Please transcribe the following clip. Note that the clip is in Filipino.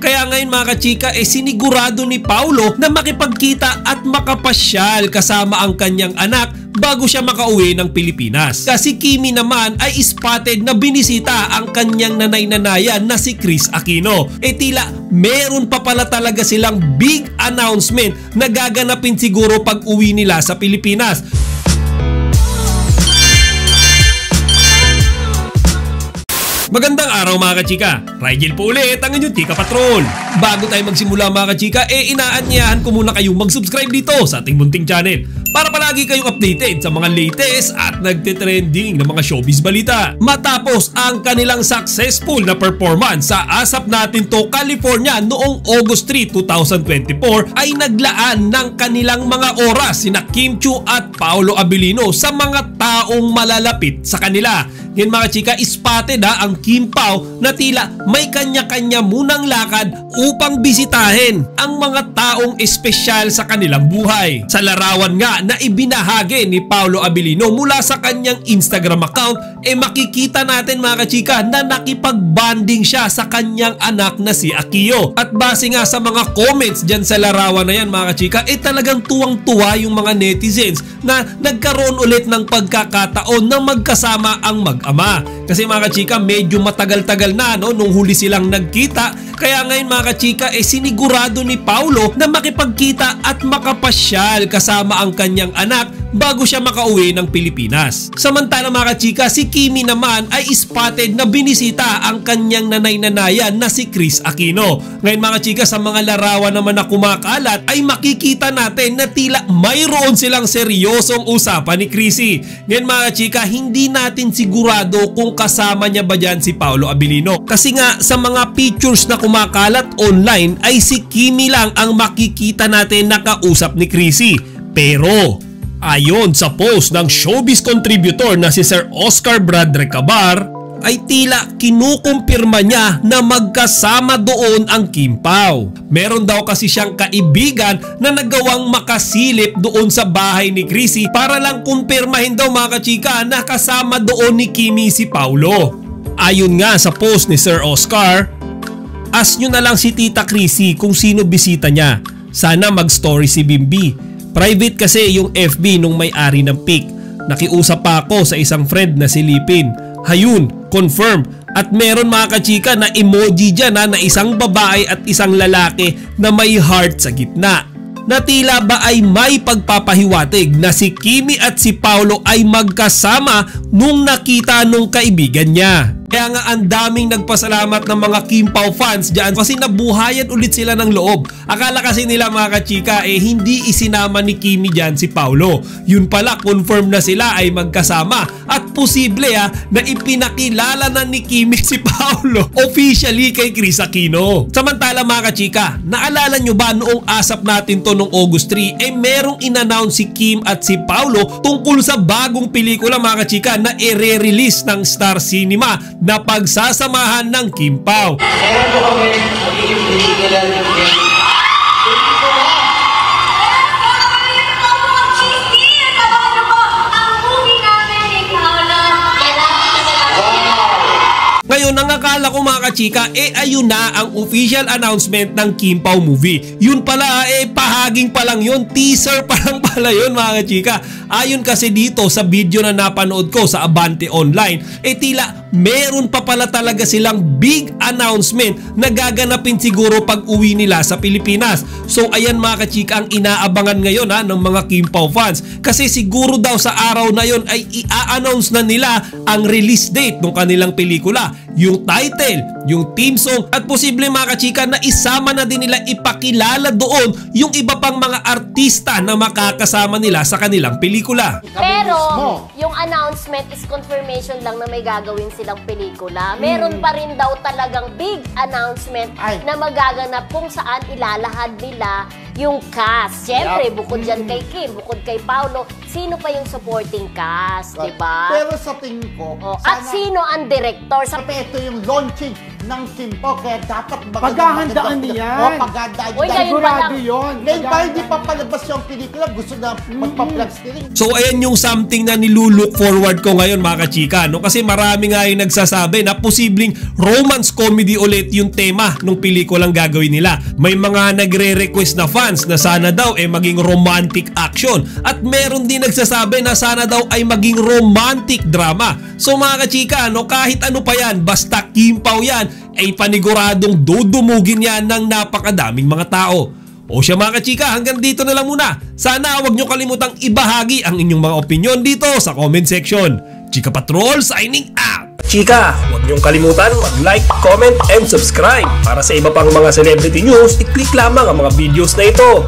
Kaya ngayon mga kachika, sinigurado ni Paulo na makipagkita at makapasyal kasama ang kanyang anak bago siya makauwi ng Pilipinas. Kasi Kimi naman ay spotted na binisita ang kanyang nanay-nanayan na si Kris Aquino. Tila meron pa pala talaga silang big announcement na gaganapin siguro pag uwi nila sa Pilipinas. Magandang araw mga kachika, Rigel po ulit ang inyong Chika Patrol. Bago tayo magsimula mga kachika, inaanyayahan ko muna kayong mag-subscribe dito sa ating munting channel para palagi kayong updated sa mga latest at nagtitrending na mga showbiz balita. Matapos ang kanilang successful na performance sa Asap Natin To California noong August 3, 2024 ay naglaan ng kanilang mga oras sina Kim Chiu at Paolo Abilino sa mga taong malalapit sa kanila. Yan mga chika, spotted ang Kim Pao na tila may kanya-kanya munang lakad upang bisitahin ang mga taong espesyal sa kanilang buhay. Sa larawan nga na ibinahagi ni Paolo Abilino mula sa kanyang Instagram account, makikita natin mga kachika na nakipag-bonding siya sa kanyang anak na si Akio. At base nga sa mga comments dyan sa larawan na yan mga kachika, talagang tuwang-tuwa yung mga netizens na nagkaroon ulit ng pagkakataon na magkasama ang mag-ama. Kasi mga kachika, medyo matagal-tagal na nung huli silang nagkita. Kaya ngayon mga kachika, sinigurado ni Paulo na makipagkita at makapasyal kasama ang kanyang anak bago siya makauwi ng Pilipinas. Samantala mga kachika, si Kimi naman ay spotted na binisita ang kanyang nanay-nanayan na si Kris Aquino. Ngayon mga kachika, sa mga larawan naman na kumakalat ay makikita natin na tila mayroon silang seryosong usapan ni Chrissy. Ngayon mga kachika, hindi natin sigurado kung kasama niya ba dyan si Paolo Abilino. Kasi nga sa mga pictures na kumakalat online ay si Kimi lang ang makikita natin nakausap ni Chrissy. Pero ayon sa post ng showbiz contributor na si Sir Oscar Bradre Cabar, ay tila kinukumpirma niya na magkasama doon ang Kim Pao. Meron daw kasi siyang kaibigan na nagawang makasilip doon sa bahay ni Chrissy para lang kumpirmahin daw mga kachika na kasama doon ni Kimi si Paulo. Ayon nga sa post ni Sir Oscar, ask nyo na lang si Tita Chrissy kung sino bisita niya. Sana mag-story si Bimbi. Private kasi yung FB nung may-ari ng pic. Nakiusap pa ako sa isang friend na si Lipin. Hayun, confirm. At meron mga kachika na emoji dyan na isang babae at isang lalaki na may heart sa gitna. Na tila ba ay may pagpapahiwatig na si Kimi at si Paulo ay magkasama nung nakita nung kaibigan niya. Kaya nga ang daming nagpasalamat ng mga Kim Pao fans dyan kasi nabuhayan ulit sila ng loob. Akala kasi nila mga kachika hindi isinama ni Kimi dyan si Paulo. Yun pala, confirm na sila ay magkasama at posible na ipinakilala na ni Kimi si Paulo officially kay Kris Aquino. Samantala mga kachika, naalala nyo ba noong Asap Natin To noong August 3 merong in-announce si Kim at si Paulo tungkol sa bagong pelikula mga kachika na i-re-release ng Star Cinema na pagsasamahan ng Kim Pao. Meron po kami magiging pelikula ng Kim. Ngayon, ang akala ko mga kachika, ayun na ang official announcement ng Kim Pao movie. Yun pala, pahaging pa lang yun, teaser pa lang pala yun mga kachika. Ayon kasi dito sa video na napanood ko sa Abante Online, tila meron pa pala talaga silang big announcement na gaganapin siguro pag uwi nila sa Pilipinas. So ayan mga kachika ang inaabangan ngayon ng mga Kim Pao fans. Kasi siguro daw sa araw na yon ay i-announce na nila ang release date ng kanilang pelikula, yung title, yung theme song at posible mga kachika na isama na din nila ipakilala doon yung iba pang mga artista na makakasama nila sa kanilang pelikula. Pero yung announcement is confirmation lang na may gagawin silang pelikula. Meron pa rin daw talagang big announcement na magaganap kung saan ilalahad nila yung cast. Siyempre, bukod dyan kay Kim, bukod kay Paulo, sino pa yung supporting cast, diba? Pero sa tingin ko, at sino ang director? Ito yung launching ng Kim Pao, kaya dapat paghahandaan niyan. Paghahandaan Uy, niyan. Sigurado yun. Ngayon pa hindi pa palabas yung pelikula, gusto na magpa-vlog steering. So ayan yung something na nilulook forward ko ngayon mga kachika, no? Kasi marami nga yung nagsasabi na posibleng romance comedy ulit yung tema ng pelikulang gagawin nila. May mga nagre-request na fans na sana daw maging romantic action, at meron din nagsasabi na sana daw ay maging romantic drama. So mga kachika, no, kahit ano pa yan, basta Kim Pao yan, ay paniguradong dudumugin yan ng napakadaming mga tao. O siya mga kachika, hanggang dito na lang muna. Sana huwag nyo kalimutang ibahagi ang inyong mga opinion dito sa comment section. Chika Patrol signing out! Chika, huwag niyong kalimutan mag-like, comment, and subscribe. Para sa iba pang mga celebrity news, i-click lamang ang mga videos na ito.